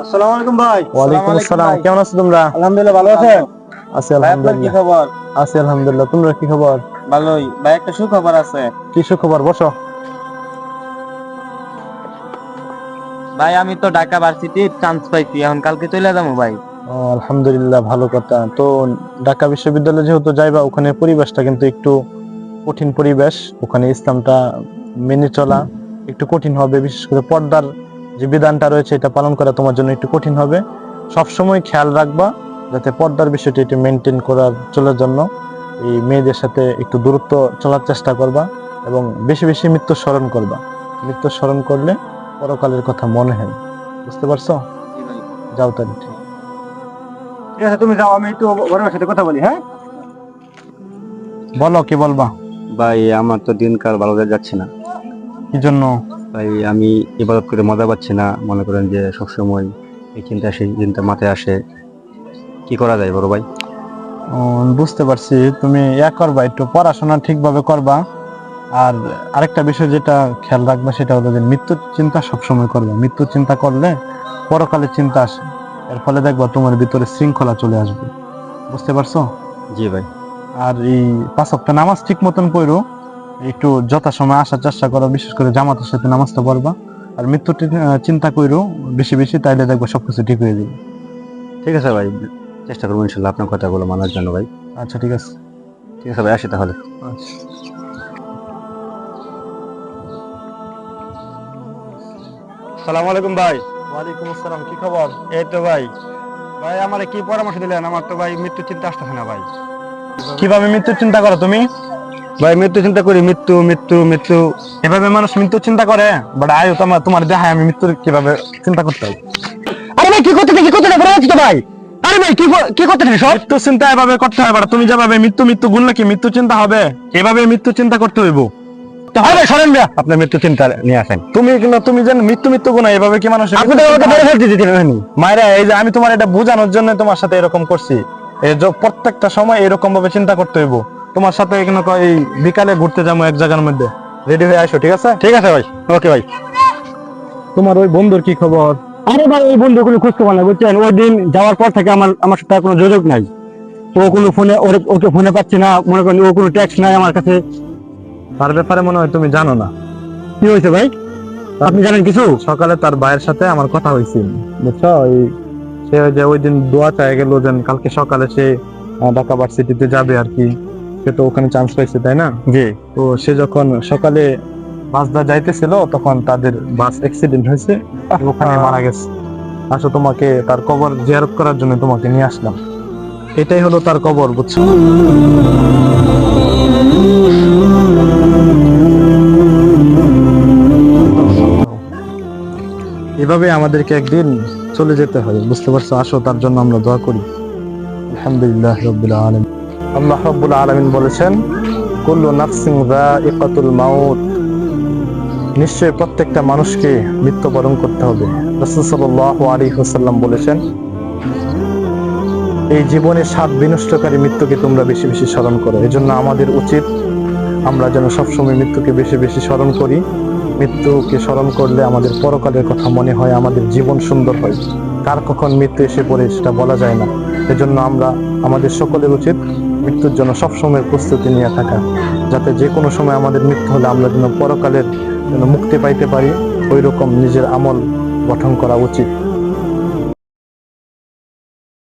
আসসালামু আলাইকুম ভাই। ওয়ালাইকুম আসসালাম। কেমন আছো তোমরা? আলহামদুলিল্লাহ, ভালো আছেন? আছি ভাই আপনার কি আলহামদুলিল্লাহ। খবর? আছি আলহামদুলিল্লাহ। তোমরা কি খবর? ভালোই ভাই, একটা সুখবর আছে। কি সুখবর? বসো। ভাই আমি তো ঢাকা ভার্সিটির চান্স পাইছি, এখন কালকে চলে যাবো ভাই। ও, আলহামদুলিল্লাহ, ভালো কথা। তো ঢাকা বিশ্ববিদ্যালয়ে যেহেতু যাইবা, ওখানে পরিবেশটা কিন্তু একটু কঠিন পরিবেশ। ওখানে ইসলামটা মেনে চলা একটু কঠিন হবে, বিশেষ করে পর্দার যে বিধানটা রয়েছে এটা পালন করা তোমার জন্য একটু কঠিন হবে। সব সময় খেয়াল রাখবা যাতে পর্দার বিষয়টা একটু মেনটেন করার চলার জন্য এই মেয়েদের সাথে একটু দূরত্ব চলার চেষ্টা করবা, এবং বেশি বেশি মৃত্যু স্মরণ করবা। মৃত্যু স্মরণ করলে পরকালের কথা মনে হয়। বুঝতে পারছো? জি ভাই। যাও তাহলে। ঠিক আছে, তুমি যাও, আমি একটু বড় ভাইয়ের সাথে কথা বলি, হ্যাঁ? বলো, কি বলবা? ভাই আমার তো দিনকাল ভালো যাচ্ছে না কি জন্য? ভাই। আমি ইবাদত করে মজা পাচ্ছি না, মনে করেন যে সবসময় এই চিন্তা সেই চিন্তা মাথায় আসে। কি করা যায় বড় ভাই? বুঝতে পারছি। তুমি করবা, একটু পড়াশোনা ঠিকভাবে করবা। আর আরেকটা বিষয় যেটা খেয়াল রাখবা সেটা হলো যে মৃত্যুর চিন্তা সবসময় করবে। মৃত্যুর চিন্তা করলে পরকালের চিন্তা আসে, এর ফলে দেখবা তোমার ভিতরে শৃঙ্খলা চলে আসবে। বুঝতে পারছো? জি ভাই। আর এই 5 ওয়াক্ত নামাজ ঠিক মতন পড়ো, একটু যথাসময় আসার চেষ্টা করো, বিশেষ করে জামাতের সাথে নামাজটা পড়বা। আর মৃত্যুর চিন্তা করো বেশি বেশি, তাইলে দেখবা সবকিছু ঠিক হয়ে যাবে। ঠিক আছে ভাই, চেষ্টা করবো ইনশাল্লাহ আপনার কথাগুলো মানার জন্য ভাই। আচ্ছা, ঠিক আছে। ঠিক আছে ভাই, আসি তাহলে। আচ্ছা। আসসালামু আলাইকুম ভাই। ওয়ালাইকুম আসসালাম। কি খবর? এই তো ভাই। ভাই আমার কি পরামর্শ দিলেন? আমার তো ভাই মৃত্যু চিন্তা আসতেছে না ভাই। কিভাবে মৃত্যুর চিন্তা করো তুমি? ভাই মৃত্যু চিন্তা করি, মৃত্যু মৃত্যু মৃত্যু। এভাবে মানুষ মৃত্যু চিন্তা করে? বাট আয়ু তোমার দেখায় আমি মৃত্যুর কিভাবে চিন্তা করতে হবে। আরে ভাই কি করতে ঘুরে যাচ্ছে তো ভাই। আরে ভাই কি করতে সব? মৃত্যু চিন্তা এভাবে করতে হয়। বাট তুমি যেভাবে মৃত্যু মৃত্যু গুনলে কি মৃত্যু চিন্তা হবে? এভাবে মৃত্যু চিন্তা করতে হইব। আরে ভাই সরেন ভাই, আপনার মৃত্যু চিন্তা নিয়ে আসেন। তুমি যেন মৃত্যু মৃত্যু গুনা, এভাবে কি মানুষ? আপনি তো আমাকে বেড়ে ফেলতে দিচ্ছেন। মায়েরা, এই যে আমি তোমার এটা বোঝানোর জন্য তোমার সাথে এরকম করছি। এই যে প্রত্যেকটা সময় এরকম ভাবে চিন্তা করতে হইব। তোমার সাথে এখানে এই বিকালে ঘুরতে যাবো এক জায়গার মধ্যে, রেডি হয়ে আসো, ঠিক আছে? ঠিক আছে ভাই, ওকে ভাই। তোমার ওই বন্ধুর কি খবর? আরে ভাই ওই বন্ধু কোনো খোঁজ খবর নাই, বুঝছেন? ওই দিন যাওয়ার পর থেকে আমার সাথে আর কোনো যোগাযোগ নাই। ও কোনো ফোনে, ওকে ফোনে পাচ্ছি না, মনে করেন ও কোনো টেক্সট নাই আমার কাছে। তার ব্যাপারে মনে হয় তুমি জানো না। কি হয়েছে ভাই? আপনি জানেন কিছু? সকালে তার ভাইয়ের সাথে আমার কথা হয়েছিল, বুঝছো? সে ওই যে ওই দিন দোয়া চাই গেল যে কালকে সকালে সে ঢাকা ভার্সিটিতে যাবে আর কি। সে তো ওখানে চান্স পাইছে, তাই না? জি। তো সে যখন সকালে বাসদা যাইতেছিল তখন তাদের বাস অ্যাক্সিডেন্ট হয়েছে, ওখানে মারা গেছে। আসো, তোমাকে তার কবর জিয়ারত করার জন্য তোমাকে নিয়ে আসলাম। এটাই হলো তার কবর, বুঝছো? এভাবে আমাদেরকে একদিন চলে যেতে হয়, বুঝতে পারছো? আসো, তার জন্য আমরা দোয়া করি। আলহামদুলিল্লাহ রাব্বিল আলামিন। আল্লাহ রাব্বুল আলামিন বলেছেন, কুল্লু নাফসিন যায়িকাতুল মাউত। নিশ্চয়ই প্রত্যেকটা মানুষকে মৃত্যুবরণ করতে হবে। রাসূল সাল্লাল্লাহু আলাইহি ওয়াসাল্লাম বলেছেন, এই জীবনের স্বাদ বিনষ্টকারী মৃত্যুকে তোমরা বেশি বেশি স্মরণ করো। এজন্য আমাদের উচিত আমরা যেন সবসময় মৃত্যুকে বেশি বেশি স্মরণ করি। মৃত্যুকে স্মরণ করলে আমাদের পরকালের কথা মনে হয়, আমাদের জীবন সুন্দর হয়। কার কখন মৃত্যু এসে পড়ে সেটা বলা যায় না। এজন্য আমাদের সকলের উচিত মৃত্যুর জন্য সবসময় প্রস্তুতি নিয়ে থাকা, যাতে যে কোনো সময় আমাদের মৃত্যু হলে আমরা যেন পরকালের যেন মুক্তি পাইতে পারি। ওই রকম নিজের আমল গঠন করা উচিত।